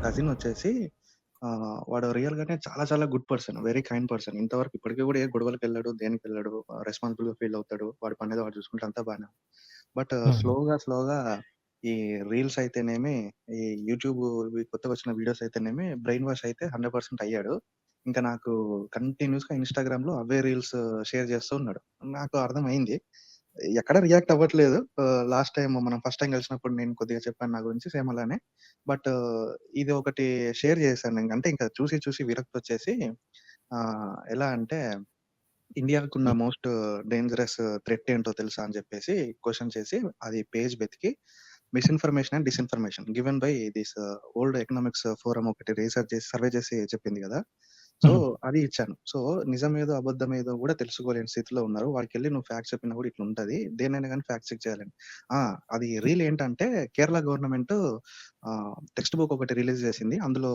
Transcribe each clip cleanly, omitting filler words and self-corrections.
Cousin వచ్చేసి వాడు రియల్‌గానే చాలా చాలా good person. Very kind person. ఇంతవరకు ఇప్పటికి కూడా ఏ గొడవలకెళ్ళడు, దేనికెళ్ళడు. రెస్పాన్సిబుల్‌గా ఫీల్ అవుతాడు. వాడి పనేదో వాడు చూసుకుంటే అంతా బానే ఉంది. బట్ స్లోగా ఈ రీల్స్ అయితేనేమి, ఈ యూట్యూబ్ ఇవి కొత్తగొచ్చిన వీడియోస్ అయితేనేమి బ్రెయిన్ వాష్ అయితే 100% అయ్యాడు. ఇంకా నాకు కంటిన్యూస్‌గా ఇన్‌స్టాగ్రామ్‌లో అవే రీల్స్ షేర్ చేస్తూ ఉన్నాడు. నాకు అర్థమైంది. ఎక్కడ రియాక్ట్ అవ్వట్లేదు. లాస్ట్ టైమ్ మనం ఫస్ట్ టైమ్ కలిసినప్పుడు నేను కొద్దిగా చెప్పాను నా గురించి సేమ్ అలానే. బట్ ఇది ఒకటి షేర్ చేశాను. అంటే ఇంకా చూసి విరక్తొచ్చేసి ఎలా అంటే ఇండియాకున్న మోస్ట్ డేంజరస్ థ్రెట్ ఏంటో తెలుసా అని చెప్పేసి క్వెషన్ చేసి అది పేజ్ వెతికి misinformation and disinformation given by this world economics forum ఒకటి రీసెర్చ్ చేసి సర్వే చేసి చెప్పింది కదా! సో, అది ఇచ్చాను. సో, నిజమేదో, అబద్ధమేదో కూడా తెలుసుకోలేని స్థితిలో ఉన్నారు. వాడికెళ్ళి నువ్వు ఫ్యాక్ట్స్ చెప్పినా కూడా ఇట్లుంటది. దేన్నైనా గాని ఫ్యాక్ట్ చెక్ చేయాలని. అది రీల్ ఏంటంటే కేరళ గవర్నమెంట్ టెక్స్ట్ బుక్ ఒకటి రిలీజ్ చేసింది. అందులో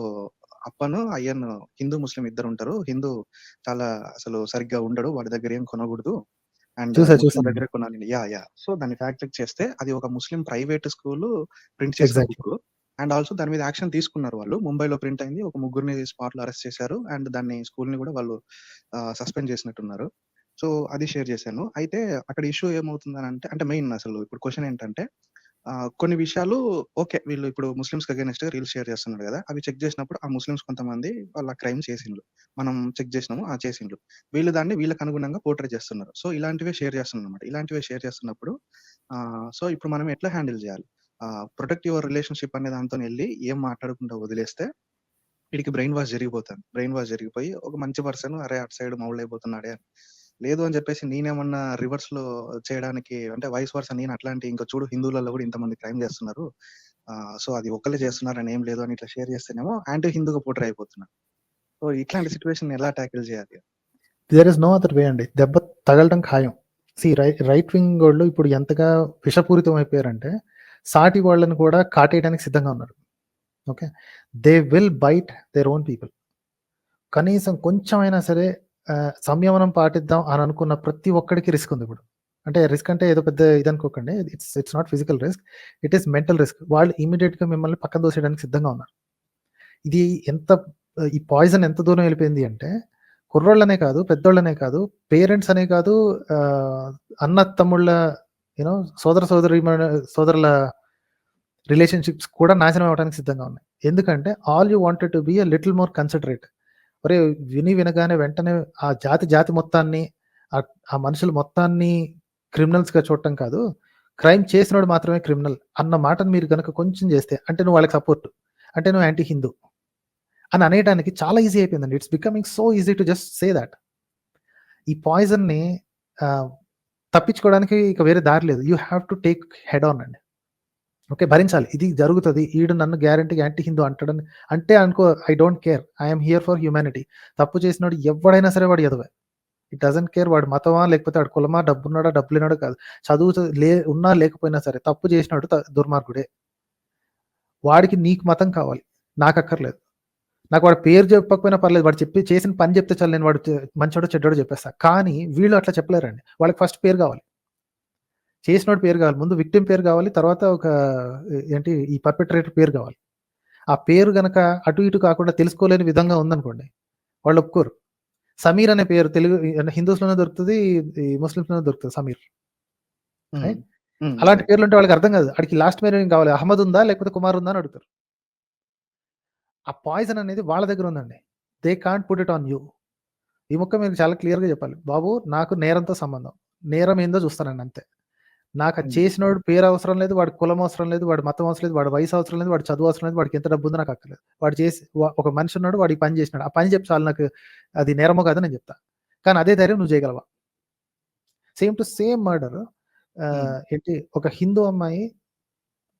అప్పను, అయ్యను హిందూ, ముస్లిం ఇద్దరుంటారు. హిందూ చాలా అసలు సరిగ్గా ఉండడు. వాడి దగ్గర ఏం కొనకూడదు. అండ్ ముస్లిం చూసానండి. దగ్గరే కొనాలని. యాహ్! సో, దాన్ని ఫ్యాక్ట్ చెక్ చేస్తే అది ఒక ముస్లిం ప్రైవేట్ స్కూలు ప్రింట్ చేసిన ఎగ్జాక్ట్‌లీ. బుక్కు. అండ్ ఆల్సో దాని మీద యాక్షన్ తీసుకున్నారు వాళ్ళు. ముంబైలో ప్రింట్ అయింది. ఒక ముగ్గురిని స్పాట్‌లో అరెస్ట్ చేశారు. అండ్ దాన్ని స్కూల్‌ని కూడా వాళ్ళు సస్పెండ్ చేసినట్టున్నారు. సో, అది షేర్ చేశాను. అయితే అక్కడ ఇష్యూ ఏమవుతుందనంటే అంటే మెయిన్ అసలు ఇప్పుడు క్వెషన్ ఏంటంటే కొన్ని విషయాలు ఓకే. వీళ్ళు ఇప్పుడు ముస్లిమ్స్‌కి అగైనెస్ట్‌గా రీల్స్ షేర్ చేస్తున్నారు గదా! అవి చెక్ చేసినప్పుడు ఆ ముస్లిమ్స్ కొంతమంది వాళ్ళ క్రైమ్ చేసిండ్రు. మనం చెక్ చేసినాము. చేసిండ్రు. వీళ్ళు దాన్ని వీళ్ళకి అనుగుణంగా పోర్ట్రే చేస్తున్నారు. సో, ఇలాంటివే షేర్ చేస్తున్నారన్నమాట. ఇలాంటివే షేర్ చేస్తున్నప్పుడు సో, ఇప్పుడు మనం ఎట్లా హ్యాండిల్ చేయాలి? ప్రొటెక్ట్ యువర్ రిలేషన్‌షిప్ అనే దాంతోనెళ్లి ఏం మాట్లాడకుండా వదిలేస్తే ఈడికి బ్రెయిన్ వాష్ జరిగిపోతాను. బ్రెయిన్ వాష్ జరిగిపోయి ఒక మంచి పర్సన్ అరే! అటు సైడ్ మౌల్డయిపోతున్నాడే అని. లేదు అని చెప్పేసి నేనేమన్నా రివర్స్‌లో చేయడానికి అంటే వైస్ వర్సా నేను అట్లాంటి ఇంక చూడు హిందువులలో గూడా ఇంతమంది క్రైమ్ చేస్తున్నారు. సో, అది ఒక్కళ్ళే చేస్తున్నారని ఏం లేదు అని ఇట్లా షేర్ చేస్తేనేమో యాంటీ హిందూగా పోర్ట్రే అయిపోతున్నా. సో, ఇట్లాంటి సిట్యుయేషన్‌ని ఎలా టాకిల్ చేయాలి? There is no other way అండి. దెబ్బ తగలటం ఖాయం. రైట్ వింగోళ్ళు ఇప్పుడు ఎంతగా విషపూరితం అయిపోయారంటే, సాటి వాళ్ళని కూడా కాటేయడానికి సిద్ధంగా ఉన్నారు. Okay. They will bite their own people. కనీసం కొంచెమైనా సరే సంయమనం పాటిద్దాం అని అనుకున్న ప్రతి ఒక్కడికి రిస్క్ ఉంది ఇప్పుడు. అంటే రిస్క్ అంటే ఏదో పెద్ద ఇదనుకోకండి. It's not physical risk. It is mental risk. వాళ్ళు ఇమ్మీడియేట్‌గా మిమ్మల్ని పక్కన తోసేయడానికి సిద్ధంగా ఉన్నారు. ఇది ఎంత ఈ పాయిజన్ ఎంత దూరం వెళ్ళిపోయింది అంటే, కుర్రోళ్ళనే కాదు, పెద్దోళ్ళనే కాదు, పేరెంట్స్ అనే కాదు, అన్న తమ్ముళ్ళ యూనో సోదరుల రిలేషన్‌షిప్స్ కూడా నాశనం అవ్వడానికి సిద్ధంగా ఉన్నాయి. ఎందుకంటే all you wanted to be a little more considerate. ఒరేయ్! వినగానే వెంటనే ఆ జాతి మొత్తాన్ని ఆ మనుషులు మొత్తాన్ని క్రిమినల్స్‌గా చూడటం కాదు. క్రైమ్ చేసినోడు మాత్రమే క్రిమినల్ అన్న మాటను మీరు గనక కొంచెం చేస్తే, అంటే నువ్వు వాళ్ళకి సపోర్ట్. అంటే నువ్వు యాంటీ హిందూ అని అనేయడానికి చాలా ఈజీ అయిపోయిందండి. It's becoming so easy to just say that. ఈ పాయిజన్‌ని తప్పించుకోవడానికి ఇక వేరే దారి లేదు. You have to take head on అండి. ఓకే. భరించాలి. ఇది జరుగుతది. ఈడు నన్ను గ్యారంటీగా యాంటీ హిందూ అంటాడని అంటే అనుకో, I don't care. I am here for humanity. తప్పు చేసినోడు ఎవ్వడైనా సరే వాడు ఎదవే. ఇట్ డజంట్ కేర్ వాడు మతమా, లేకపోతే వాడు కులమా, డబ్బున్నాడా, డబ్బు లేనోడా కాదు. ఉన్నా లేకపోయినా సరే తప్పు చేసినోడు దుర్మార్గుడే. వాడికి నీకు మతం కావాలి. నాకక్కర్లేదు. నాకు వాడి పేరు చెప్పకపోయినా పర్లేదు. వాడు చేసిన పని చెప్తే చాలు, నేను వాడు మంచోడో చెడ్డోడో చెప్పేస్తా. కానీ వీళ్ళు అట్లా చెప్పలేరండి. వాళ్ళకి ఫస్ట్ పేరు కావాలి. చేసినోడి పేరు కావాలి. ముందు విక్టిమ్ పేరు కావాలి. తర్వాత ఈ పర్పెట్రేటర్ పేరు కావాలి. ఆ పేరు గనక అటు ఇటు కాకుండా తెలుసుకోలేని విధంగా ఉందనుకోండి, వాళ్ళు ఒప్పుకోరు. సమీర్ అనే పేరు తెలుగు హిందూస్‌లోనే దొరుకుతది, ఈ ముస్లిమ్స్‌లోనే దొరుకుతది సమీర్. అలాంటి పేర్లు ఉంటే వాళ్ళకి అర్థం కాదు. ఆడికి లాస్ట్ పేరు ఏం కావాలి? అహ్మద్ ఉందా, లేకపోతే కుమార్ ఉందా అని అడుగుతారు. ఆ పాయిజన్ అనేది వాళ్ళ దగ్గర ఉందండి. They can't put it on you. ఈ ముక్క మీరు చాలా క్లియర్‌గా చెప్పాలి. బాబు, నాకు నేరంతో సంబంధం. నేరం ఏందో చూస్తానండి అంతే. నాకు అది చేసినోడు పేరు అవసరం లేదు, వాడి కులం అవసరం లేదు, వాడి మతం అవసరం లేదు, వాడి వయసు అవసరం లేదు, వాడి చదువు అవసరం లేదు, వాడికి ఎంత డబ్బు ఉందో నాకు అక్కర్లేదు. వాడు చేసి ఒక మనిషి ఉన్నాడు, వాడు ఈ పని చేసినాడు. ఆ పని చెప్పి చాలు, నాకు అది నేరమో కాదో నేను చెప్తా. కానీ అదే ధైర్యం నువ్వు చేయగలవా? Same murder. ఒక హిందూ అమ్మాయి,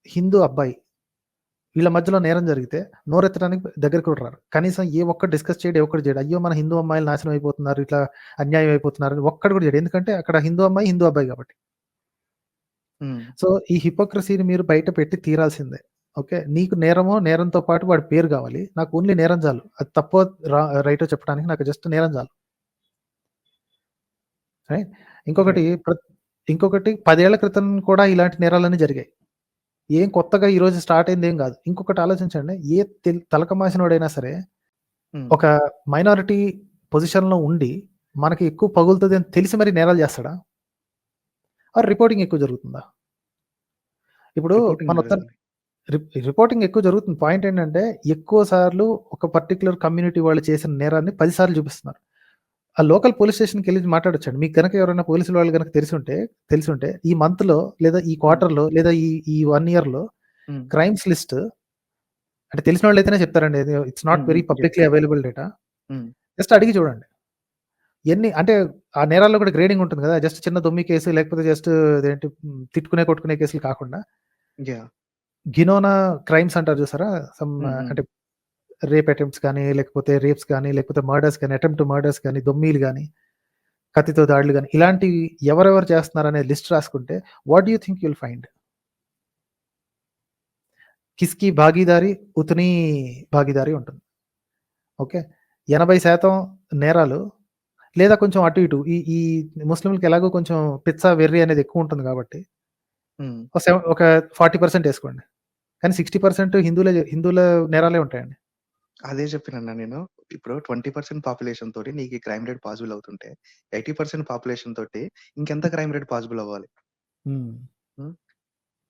హిందూ అబ్బాయి వీళ్ళ మధ్యలో నేరం జరిగితే నోరెత్తడానికి దగ్గరికి కూడా రారు. కనీసం ఏ ఒక్కటి డిస్కస్ చేయడు, ఒక్కటి చేయడు. అయ్యో, మన హిందూ అమ్మాయిలు నాశనం అయిపోతున్నారు, ఇట్లా అన్యాయం అయిపోతున్నారు అని ఒక్కడు కూడా చేయడు. ఎందుకంటే అక్కడ హిందూ అమ్మాయి, హిందూ అబ్బాయి కాబట్టి. సో ఈ హిపోక్రసీని మీరు బయట పెట్టి తీరాల్సిందే. ఓకే. నీకు నేరంతో పాటు వాడి పేరు కావాలి. నాకు ఓన్లీ నేరం చాలు. అది తప్పో రైటో చెప్పడానికి నాకు జస్ట్ నేరం చాలు. ఇంకొకటి 10 ఏళ్ల క్రితం కూడా ఇలాంటి నేరాలన్నీ జరిగాయి. ఏం కొత్తగా ఈరోజు స్టార్ట్ అయింది ఏం కాదు. ఇంకొకటి ఆలోచించండి. ఏ తలక మాసినోడైనా సరే హ్మ్. ఒక మైనారిటీ పొజిషన్‌లో ఉండి మనకి ఎక్కువ పగులుతది అని తెలిసి మరి నేరాలు చేస్తాడా? రిపోర్టింగ్ ఎక్కువ జరుగుతుందా? ఇప్పుడు రిపోర్టింగ్ మన ఉత్తర జరగాలి. రిపోర్టింగ్ ఎక్కువ జరుగుతుంది. పాయింట్ ఏంటంటే ఎక్కువ సార్లు ఒక పర్టిక్యులర్ కమ్యూనిటీ వాళ్ళు చేసిన నేరాన్ని 10 సార్లు చూపిస్తున్నారు. ఆ లోకల్ పోలీస్ స్టేషన్‌కెళ్లి మాట్లాడొచ్చండి. మీకు గనక ఎవరైనా పోలీసుల వాళ్ళు గనక తెలిసుంటే ఈ మంత్‌లో లేదా ఈ హ్మ్. క్వార్టర్‌లో లేదా ఈ 1 ఇయర్‌లో హ్మ్. క్రైమ్స్ లిస్ట్ అంటే తెలిసినోళ్ళైతేనే చెప్తారండి. ఇట్స్ నాట్ హ్మ్. వెరీ హ్మ్. Publicly available data. హ్మ్. జస్ట్ అడిగి చూడండి. ఎన్ని అంటే ఆ నేరాల్లో కూడా గ్రేడింగ్ ఉంటుంది కదా! జస్ట్ చిన్న దొమ్మి కేసు లేకపోతే జస్ట్ అదేంటి తిట్టుకునే, కొట్టుకునే కేసులు కాకుండా యాహ్! గినోనా క్రైమ్స్ అంటారు చూసారా? హ్మ్. హ్మ్. అంటే రేప్ అటెంప్ట్స్ కానీ, లేకపోతే రేప్స్ కానీ, లేకపోతే మర్డర్స్ కానీ, అటెంప్ట్ మర్డర్స్ కానీ, దొమ్మీలు గాని, కత్తితో దాడులు గాని, ఇలాంటివి ఎవరెవరు చేస్తున్నారనే లిస్ట్ రాసుకుంటే what do you think you'll find? కిస్‌కి భాగీదారీ, ఉతనీ భాగీదారీ ఉంటుంది. ఓకే. 80% నేరాలు లేదా కొంచెం అటు ఇటు ఈ ఈ ముస్లింలకి ఎలాగో కొంచెం పిచ్చ, వెర్రి అనేది ఎక్కువ ఉంటుంది కాబట్టి హ్మ్. ఒక 40% ఏసుకోండి. కానీ 60% హిందువుల నేరాలే ఉంటాయండి. అదే చెప్పినన్నా నేను. ఇప్పుడు 20% పాపులేషన్ తోటి నీకు ఈ క్రైమ్ రేట్ పాసిబుల్ అవుతుంటే, 80% పాపులేషన్ తోటి ఇంకెంత క్రైమ్ రేట్ పాసిబుల్ అవ్వాలి? హ్మ్. హ్మ్.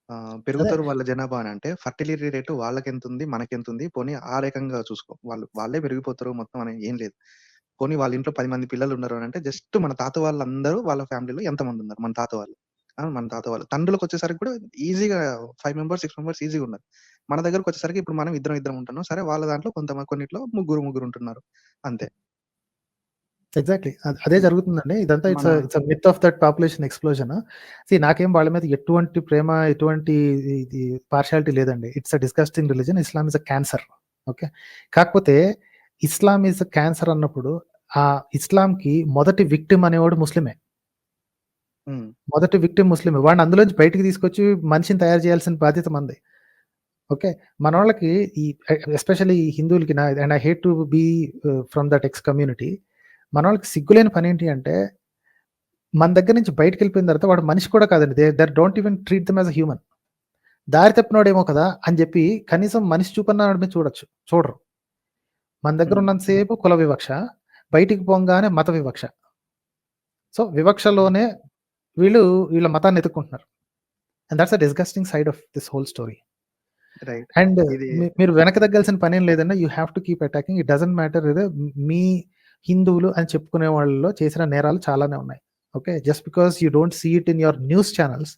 అదే. పెరుగుతారు వాళ్ళ జనాభా అనంటే, ఫర్టిలిటీ రేట్ వాళ్ళకెంతుంది? మనకెంతుంది? పోనీ ఆ రకంగా చూసుకో. వాళ్ళే పెరిగిపోతారు మొత్తం అని ఏం లేదు. పోనీ వాళ్ళ ఇంట్లో 10 మంది పిల్లలున్నారు అనంటే, జస్ట్ మన తాత వాళ్ళందరూ వాళ్ళ ఫ్యామిలీలో ఎంతమందున్నారు? మన తాత వాళ్ళు. మన తాత వాళ్ళు. తండ్రులకొచ్చేసరికి కూడా ఈజీగా 5 మెంబర్స్, 6 మెంబర్స్ ఈజీగున్నారు. మన దగ్గరకొచ్చేసరికి ఇప్పుడు మనం ఇద్దరం ఉంటున్నాం. సరే వాళ్ళ దాంట్లో కొన్నిట్లో ముగ్గురు ఉంటున్నారు. అంతే. ఎగ్జాక్ట్‌లీ. అదే హ్మ్. జరుగుతుందండి. ఇదంతా మన it's myth of that population explosion. నాకేం వాళ్ళ మీద ఎటువంటి ప్రేమ, ఎటువంటి ఇది పార్షియాలిటీ లేదండి. It's a disgusting religion. Islam is a cancer. Okay. కాకపోతే ఇస్లాం ఈస్ ఎ క్యాన్సర్ అన్నప్పుడు ఆ ఇస్లాంకి మొదటి విక్టిమ్ అనేవాడు ముస్లిమే. హ్మ్. మొదటి విక్టిమ్ ముస్లిమే. వాడిని అందులోంచి బయటికి తీసుకొచ్చి మనిషిని తయారు చేయాల్సిన బాధ్యత మనది. ఓకే. మనోళ్ళకి ఈ ఎస్పెషల్లీ ఈ హిందువులకి and I hate to be from that X community. మనోళ్ళకి సిగ్గులేని పనేంటి అంటే మన దగ్గర నుంచి బయటికెళ్ళిపోయిన తర్వాత వాడు మనిషి కూడా కాదండి. They don't even treat them as a human. దారి తప్పినోడేమో కదా! అని జెప్పి కనీసం మనిషి చూపన్నా ఆడి మీద చూడరు. మన దగ్గర హ్మ్. ఉన్నంత సేపు కుల వివక్ష. బయటికి పోంగానే మత వివక్ష. సో, వివక్షలోనే వీళ్ళ మతాన్ని ఎతుక్కుంటున్నారు. And that's a disgusting side of this whole story. Right. And ఇది మీరు వెనక్కి తగ్గాల్సిన పనేం లేదండి. You have to keep attacking. It doesn't matter మీ హిందువులు అని చెప్పుకునే వాళ్ళలో చేసిన నేరాలు చాలానే ఉన్నాయి. Okay. Just because you don't see it in your news channels.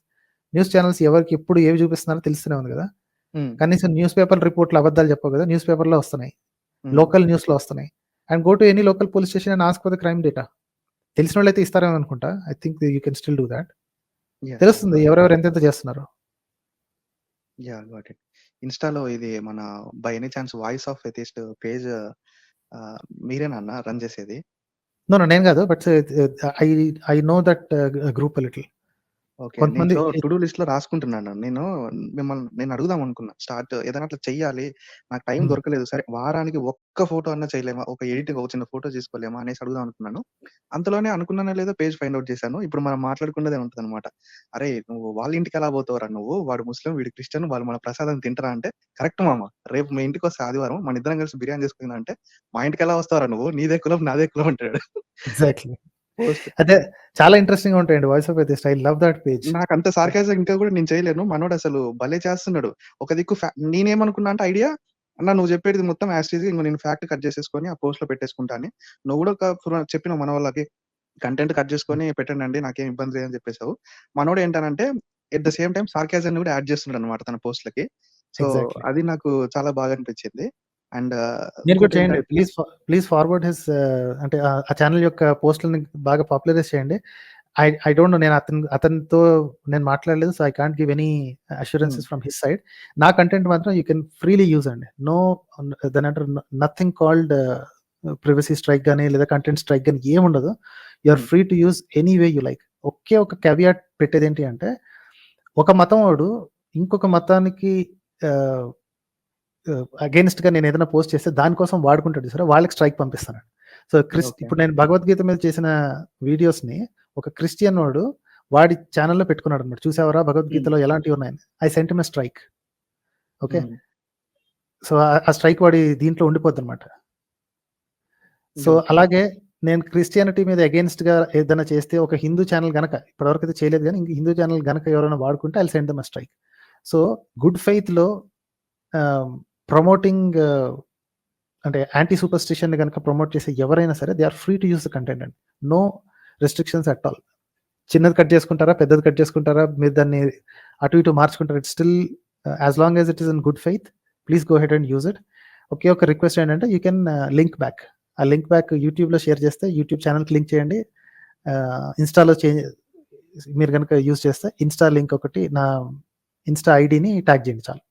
News channels ఎవరికి ఎప్పుడు ఏవి చూపిస్తున్నారో తెలుస్తూనే ఉంది కదా! హ్మ్. కనీసం న్యూస్ పేపర్ రిపోర్ట్‌లు అబద్దాలు చెప్పవు కదా! న్యూస్ పేపర్‌లో వస్తున్నాయి. హ్మ్. లోకల్ న్యూస్‌లో వస్తున్నాయి. And go to any local police station and ask for the crime data. తెలిసినోళ్ళైతే ఇస్తారేమో అనుకుంటా. I think you can still do that. Yeah! Yeah! తెలుస్తుంది గాట్ ఇట్. ఎవరెవరు ఎంతెంత చేస్తున్నారో. యాహ్! Got it. ఇన్‌స్టాలో ఇది మన by any chance voice of atheist page మీరేనా అన్న రన్ చేసేది? నో. నేను కాదు. But I I know that group a little. Okay. కొంతమంది దీంట్లో టు డూ లిస్ట్‌లో రాసుకుంటున్నాను. నేను అడుగుదాం అనుకున్నా. ఏదైనా అట్లా చెయ్యాలి. నాకు టైం హ్మ్. దొరకలేదు. సరే వారానికి ఒక్క ఫోటో అన్నా చేయలేమా? ఒక ఎడిట్‌గా ఒక చిన్న ఫోటో తీసుకోలేమా అనేసి అడుగుదాం అనుకున్నాను. అంతలోనే అనుకున్నానో లేదో పేజ్ ఫైండ్ ఔట్ చేశాను. ఇప్పుడు మనం మాట్లాడుకున్నదే ఉంటదనమాట. "అరేయ్! నువ్వు వాళ్ళ ఇంటికి ఎలా పోతావురా నువ్వు? వాడు ముస్లిం, వీడు క్రిస్టియన్. వాళ్ళు మన ప్రసాదం తింటరా?" అంటే, "కరెక్ట్ మామ. రేపు మీ ఇంటికొస్తే ఆదివారం మనిద్దరం కలిసి బిర్యానీ చేసుకుందాం" అంటే, "మా ఇంటికి ఎలా వస్తావురా నువ్వు? నీదే కులం, నాదే కులం" అంటాడు. ఎగ్జాక్ట్‌లీ. పోస్ట్. అదే చాలా ఇంట్రెస్టింగ్‌గా ఉంటాయండి. Voice of atheist. I love that page. నాకంత సార్కాజం ఇంకా గూడా నేను చేయలేను. మనోడసలు భలే చేస్తున్నాడు. ఒక దిక్కు నేనేమనుకున్నా అంటే ఐడియా, అన్న నువ్వు చెప్పేది మొత్తం యాజ్ ఇట్ ఈజ్ ఇంగ నేను ఫ్యాక్ట్ కట్ చేసేసుకొని ఆ పోస్ట్‌లో పెట్టేసుకుంటా అని. నువ్వు గూడా చెప్పినావు మనోళ్ళకి కంటెంట్ కట్ చేసుకొని పెట్టండండి. నాకేం ఇబ్బంది లేదని చెప్పేసావు. మనోడేంటనంటే ఎట్ ద సేమ్ టైమ్ సార్కాజంని గూడా యాడ్ చేస్తున్నాడన్నమాట తన పోస్ట్‌లకి. So, exactly. అది నాకు చాలా బాగా అనిపించింది. అండ్ మీరు కూడా చేయండి. ఇంకోటేంటంటే ప్లీజ్ ఫార్వర్డ్ హిస్ అంటే ఆ ఛానెల్ యొక్క పోస్ట్‌లని బాగా పాపులరైజ్ చేయండి. ఐ డోంట్ నో నేను అతనితో నేను మాట్లాడలేదు. So, I can't give any hmm. Assurances from his side. నా కంటెంట్ మాత్రం యూ కెన్ ఫ్రీలీ యూజ్ అండి. దాన్నంటారు నథింగ్ కాల్డ్ ప్రైవసీ స్ట్రైక్ గాని లేదా కంటెంట్ స్ట్రైక్ గాని ఏముండదు. You are hmm. Free to use any way you like. ఒకే ఒక కేవియాట్ పెట్టేదేంటి అంటే ఒక మతం వాడు ఇంకొక మతానికి ఆహ్, అగైన్స్ట్‌గా నేనేదైనా పోస్ట్ చేస్తే దానికోసం వాడుకుంటాడు చూసారా? వాళ్ళకి స్ట్రైక్ పంపిస్తానండి. So, okay. ఇప్పుడు నేను భగవద్గీత మీద చేసిన వీడియోస్‌ని ఒక క్రిస్టియన్ వాడు వాడి ఛానెల్‌లో పెట్టుకున్నాడన్నమాట. చూసావరా భగవద్గీతలో ఎలాంటివున్నాయని. I sent him a strike. Okay. Hmm. So, ఆ స్ట్రైక్ వాడి దీంట్లో ఉండిపోద్దనమాట. So, okay. అలాగే నేను క్రిస్టియానిటీ మీద అగెయిన్స్ట్‌గా ఏదైనా చేస్తే ఒక హిందూ ఛానెల్ గనక ఇప్పటివరకైతే చేయలేదు గానీ, హిందూ ఛానెల్ గనక ఎవరైనా వాడుకుంటే I will send them a strike. So, good ఫెయిత్‌లో ప్రమోటింగ్ అంటే యాంటీ సూపర్‌స్టిషన్‌ని గనక ప్రమోట్ చేసే ఎవరైనా సరే they are free to use the content అండి. No restrictions at all. చిన్నది కట్ చేసుకుంటారా? పెద్దది కట్ చేసుకుంటారా? మీరు దాన్ని అటు ఇటు మార్చుకుంటారా? It's still as long as it is in good faith please go ahead and use it. ఒకే ఒక రిక్వెస్ట్ ఏంటంటే యూ కెన్ లింక్ బ్యాక్. ఆ లింక్ బ్యాక్ యూట్యూబ్‌లో షేర్ చేస్తే యూట్యూబ్ ఛానెల్‌కి లింక్ చేయండి. ఇన్‌స్టాలో మీరు గనక యూజ్ చేస్తే ఇన్‌స్టా లింక్ ఒకటి నా ఇన్‌స్టా ఐడీని ట్యాగ్ చేయండి చాలు.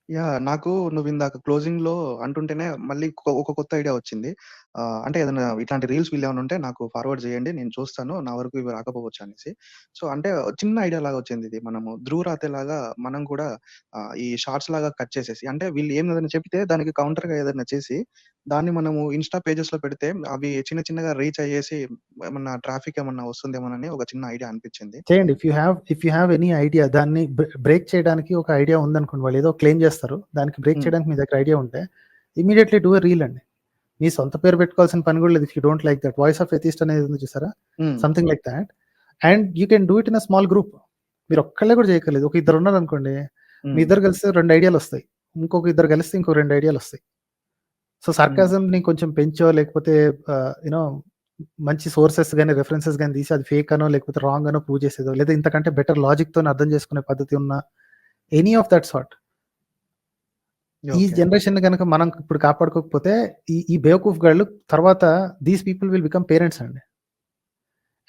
యాహ్! నాకు నువ్విందాక క్లోజింగ్‌లో అంటుంటేనే మళ్ళీ ఒక కొత్త ఐడియా వచ్చింది. అంటే ఏదైనా ఇట్లాంటి రీల్స్ వీళ్ళేమైనా ఉంటే నాకు ఫార్వర్డ్ చేయండి. నేను చూస్తాను. నా వరకు ఇవి రాకపోవచ్చు అనేసి. సో, అంటే చిన్న ఐడియా లాగా వచ్చిందిది. మనము 'ధ్రువ్ రాతేలాగా' మనం కూడా ఈ షార్ట్స్ లాగా కట్ చేసేసి అంటే వీళ్ళు ఏదైనా చెప్తే దానికి కౌంటర్‌గా ఏదైనా చేసి, దాన్ని మనము ఇన్‌స్టా పేజెస్‌లో పెడితే అవి చిన్న చిన్నగా రీచ్ అయ్యేసి ఏమన్నా ట్రాఫిక్ ఏమన్నా వస్తుందేమోనని ఒక చిన్న ఐడియా అనిపిచ్చింది. చేయండి. If you have any idea దాన్ని బ్రేక్ చేయడానికి ఒక ఐడియా ఉందనుకోండి. వాళ్ళు ఏదో క్లెయిమ్ చేస్తారు. దానికి బ్రేక్ హ్మ్. చేయడానికి మీ దగ్గర ఐడియా ఉంటే ఇమ్మీడియేట్‌లీ డూ ఎ రీల్ అండి. మీ సొంత పేరు పెట్టుకోవాల్సిన పని కూడా లేదు. If you don't like that voice of atheist అనేది ఉంది చూసారా? హ్మ్. Something like thought. And you can do it in a small group. మీరు ఒక్కళ్ళే కూడా చేయక్కర్లేదు. ఒక ఇద్దరు ఉన్నారనుకోండి. మీ హ్మ్. ఇద్దరు కలిస్తే 2 ఐడియాలొస్తాయి. ఇంకొక ఇద్దరు కలిస్తే ఇంకో 2 ఐడియాలొస్తాయి. సో, హ్మ్. సార్కాజంని కొంచెం పెంచో లేకపోతే యూ నో మంచి సోర్సెస్ గాని, రిఫరెన్సెస్ గాని తీసి అది ఫేక్ అనో లేకపోతే రాంగ్ అనో ప్రూవ్ చేసేదో లేదా ఇంతకంటే బెటర్ లాజిక్‌తోని అర్థం చేసుకునే పద్ధతి ఉన్న ఎనీ ఆఫ్ దట్ సార్ట్. ఈ ఓకే. జనరేషన్‌ని గనక మనం ఇప్పుడు కాపాడుకోకపోతే ఈ బేవకూఫ్ గాళ్ళు తర్వాత these people will become parents అండి.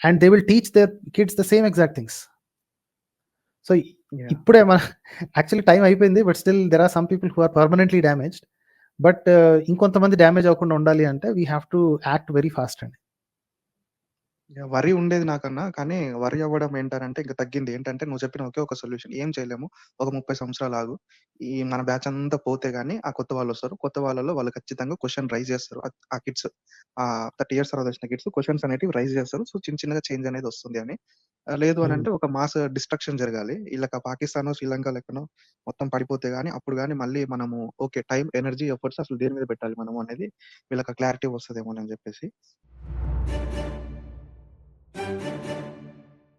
And they will teach their kids the same exact things. So, yeah! ఇప్పుడే యాక్చువల్లీ టైమ్ అయిపోయింది. But still there are some people who are పర్మనెంట్‌లీ డామేజ్డ్. బట్ ఇంకొంతమంది డామేజ్ అవ్వకుండా ఉండాలి అంటే we have to act very fast అండి. Yeah! వరి ఉండేది నాకన్నా. కానీ వరి అవ్వడం ఏంటనంటే ఇంక తగ్గింది. ఏంటంటే నువ్వు చెప్పిన ఒకే ఒక సొల్యూషన్. ఏం చేయలేము. ఒక 30 సంవత్సరాలు ఆగు. ఈ మన బ్యాచ్ అంతా పోతే గాని ఆ కొత్త వాళ్ళొస్తారు. కొత్త వాళ్ళలో వాళ్ళు ఖచ్చితంగా క్వెషన్ రైజ్ చేస్తారు. ఆ కిడ్స్ 30 ఇయర్స్ తర్వాత వచ్చిన కిడ్స్ క్వెషన్స్ అనేటివి రైజ్ చేస్తారు. సో, చిన్న చిన్నగా చేంజ్ అనేది వస్తుంది అని. లేదు హ్మ్. అనంటే ఒక మాస్ డిస్ట్రక్షన్ జరగాలి. ఈళ్ళకి పాకిస్తానో, శ్రీలంక లెక్కనో మొత్తం పడిపోతే గాని అప్పుడు గాని మళ్ళీ మనము ఓకే. టైమ్, ఎనర్జీ, ఎఫర్ట్స్ అసలు దేని మీద పెట్టాలి మనము అనేది వీళ్ళకి క్లారిటీ వస్తదేమోనని చెప్పేసి